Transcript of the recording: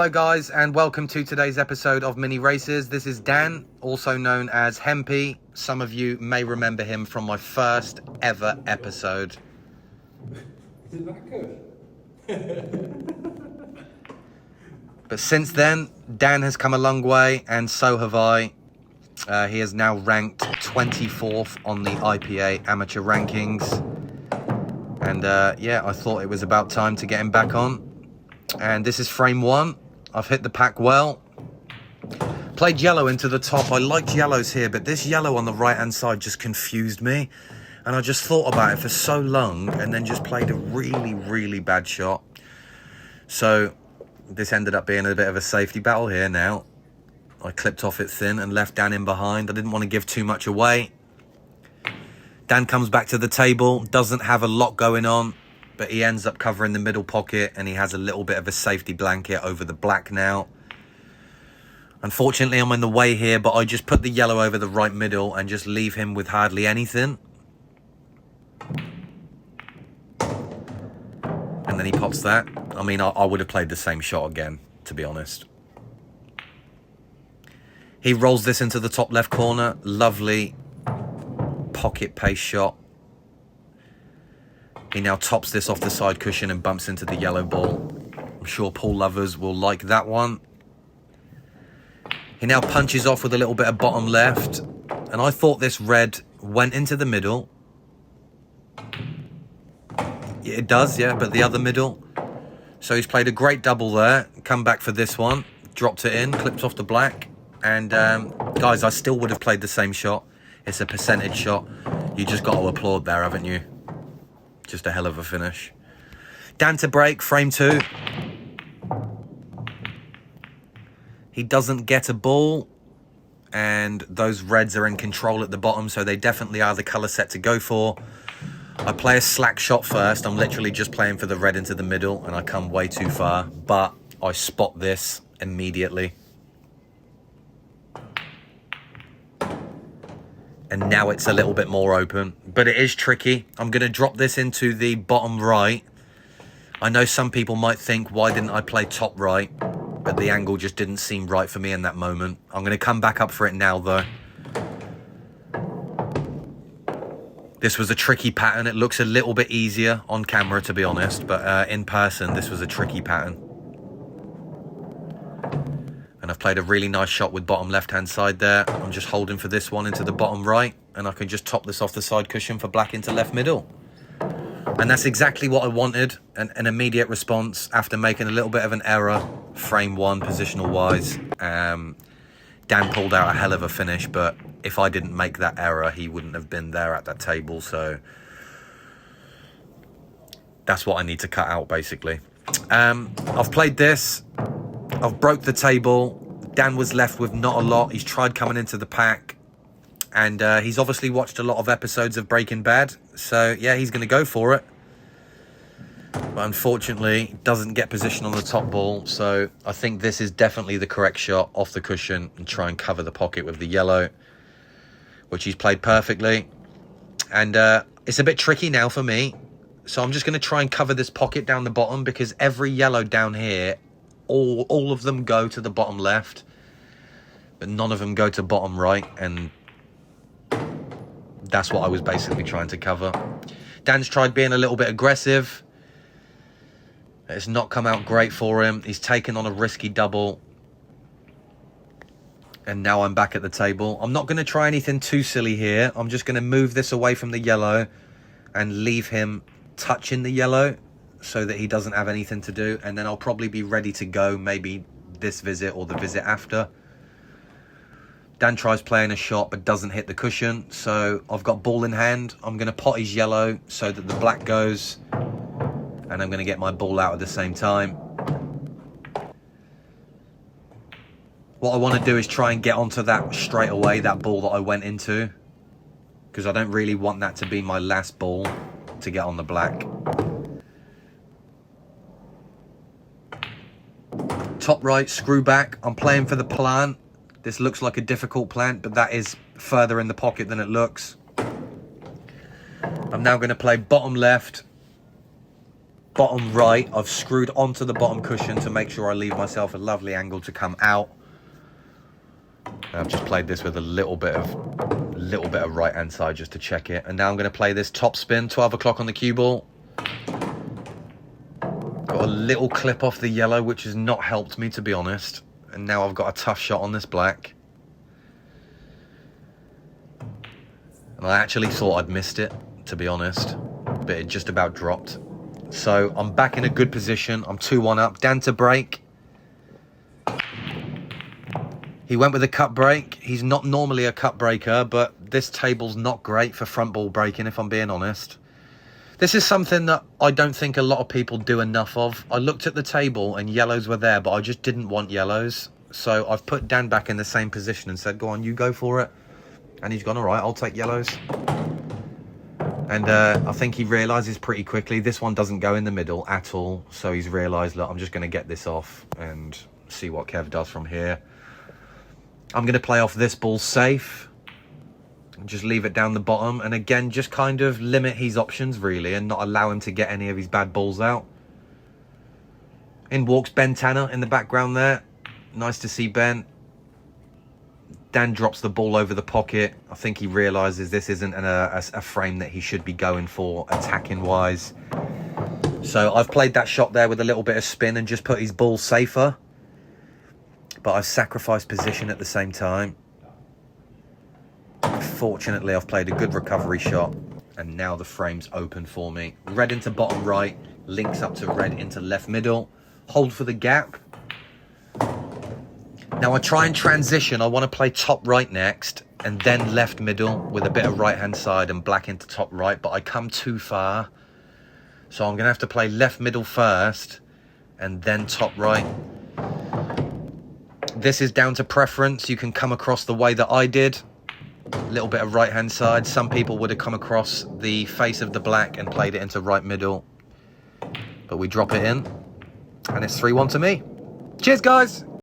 Hello guys, and welcome to today's episode of Mini Races. This is Dan, also known as Hempy. Some of you may remember him from my first ever episode. Isn't that good? But since then, Dan has come a long way, and so have I. He is now ranked 24th on the IPA amateur rankings. And yeah, I thought it was about time to get him back on. And this is frame one. I've hit the pack well. Played yellow into the top. I liked yellows here, but this yellow on the right-hand side just confused me. And I just thought about it for so long and then just played a really, really bad shot. So this ended up being a bit of a safety battle here now. I clipped off it thin and left Dan in behind. I didn't want to give too much away. Dan comes back to the table, doesn't have a lot going on, but he ends up covering the middle pocket and he has a little bit of a safety blanket over the black now. Unfortunately, I'm in the way here, but I just put the yellow over the right middle and just leave him with hardly anything. And then he pops that. I mean, I would have played the same shot again, to be honest. He rolls this into the top left corner. Lovely pocket pace shot. He now tops this off the side cushion and bumps into the yellow ball. I'm sure pool lovers will like that one. He now punches off with a little bit of bottom left. And I thought this red went into the middle. Yeah, it does, yeah, but the other middle. So he's played a great double there. Come back for this one. Dropped it in, clipped off the black. And guys, I still would have played the same shot. It's a percentage shot. You just got to applaud there, haven't you? Just a hell of a finish. Dan to break, frame two. He doesn't get a ball. And those reds are in control at the bottom, so they definitely are the colour set to go for. I play a slack shot first. I'm literally just playing for the red into the middle, and I come way too far. But I spot this immediately. And now it's a little bit more open, but it is tricky. I'm going to drop this into the bottom right. I know some people might think, why didn't I play top right? But the angle just didn't seem right for me in that moment. I'm going to come back up for it now, though. This was a tricky pattern. It looks a little bit easier on camera, to be honest, but in person, this was a tricky pattern. And I've played a really nice shot with bottom left-hand side there. I'm just holding for this one into the bottom right. And I can just top this off the side cushion for black into left middle. And that's exactly what I wanted. An immediate response after making a little bit of an error. Frame one, positional-wise. Dan pulled out a hell of a finish. But if I didn't make that error, he wouldn't have been there at that table. So that's what I need to cut out, basically. I've played this. I've broke the table. Dan was left with not a lot. He's tried coming into the pack. And he's obviously watched a lot of episodes of Breaking Bad. So, yeah, he's going to go for it. But unfortunately, doesn't get position on the top ball. So, I think this is definitely the correct shot off the cushion. And try and cover the pocket with the yellow. Which he's played perfectly. And it's a bit tricky now for me. So, I'm just going to try and cover this pocket down the bottom. Because every yellow down here, all of them go to the bottom left, but none of them go to bottom right, and that's what I was basically trying to cover. Dan's tried being a little bit aggressive. It's not come out great for him. He's taken on a risky double. And now I'm back at the table. I'm not going to try anything too silly here. I'm just going to move this away from the yellow and leave him touching the yellow, so that he doesn't have anything to do. And then I'll probably be ready to go maybe this visit or the visit after. Dan tries playing a shot but doesn't hit the cushion. So I've got ball in hand. I'm going to pot his yellow so that the black goes. And I'm going to get my ball out at the same time. What I want to do is try and get onto that straight away, that ball that I went into. Because I don't really want that to be my last ball to get on the black. Top right, screw back. I'm playing for the plant. This looks like a difficult plant, but that is further in the pocket than it looks. I'm now going to play bottom left, bottom right. I've screwed onto the bottom cushion to make sure I leave myself a lovely angle to come out. I've just played this with a little bit of right hand side just to check it. And now I'm going to play this top spin, 12 o'clock on the cue ball. Got a little clip off the yellow, which has not helped me, to be honest. And now I've got a tough shot on this black. And I actually thought I'd missed it, to be honest. But it just about dropped. So I'm back in a good position. I'm 2-1 up. Dan to break. He went with a cut break. He's not normally a cut breaker, but this table's not great for front ball breaking, if I'm being honest. This is something that I don't think a lot of people do enough of. I looked at the table and yellows were there, but I just didn't want yellows. So I've put Dan back in the same position and said, go on, you go for it. And he's gone, all right, I'll take yellows. And I think he realises pretty quickly this one doesn't go in the middle at all. So he's realised, look, I'm just going to get this off and see what Kev does from here. I'm going to play off this ball safe. And just leave it down the bottom. And again, just kind of limit his options, really, and not allow him to get any of his bad balls out. In walks Ben Tanner in the background there. Nice to see Ben. Dan drops the ball over the pocket. I think he realises this isn't a frame that he should be going for attacking-wise. So I've played that shot there with a little bit of spin and just put his ball safer. But I've sacrificed position at the same time. Fortunately, I've played a good recovery shot. And now the frame's open for me. Red into bottom right. Links up to red into left middle. Hold for the gap. Now I try and transition. I want to play top right next and then left middle with a bit of right hand side and black into top right, but I come too far. So I'm going to have to play left middle first and then top right. This is down to preference. You can come across the way that I did. A little bit of right hand side. Some people would have come across the face of the black and played it into right middle. But we drop it in and it's 3-1 to me. Cheers, guys.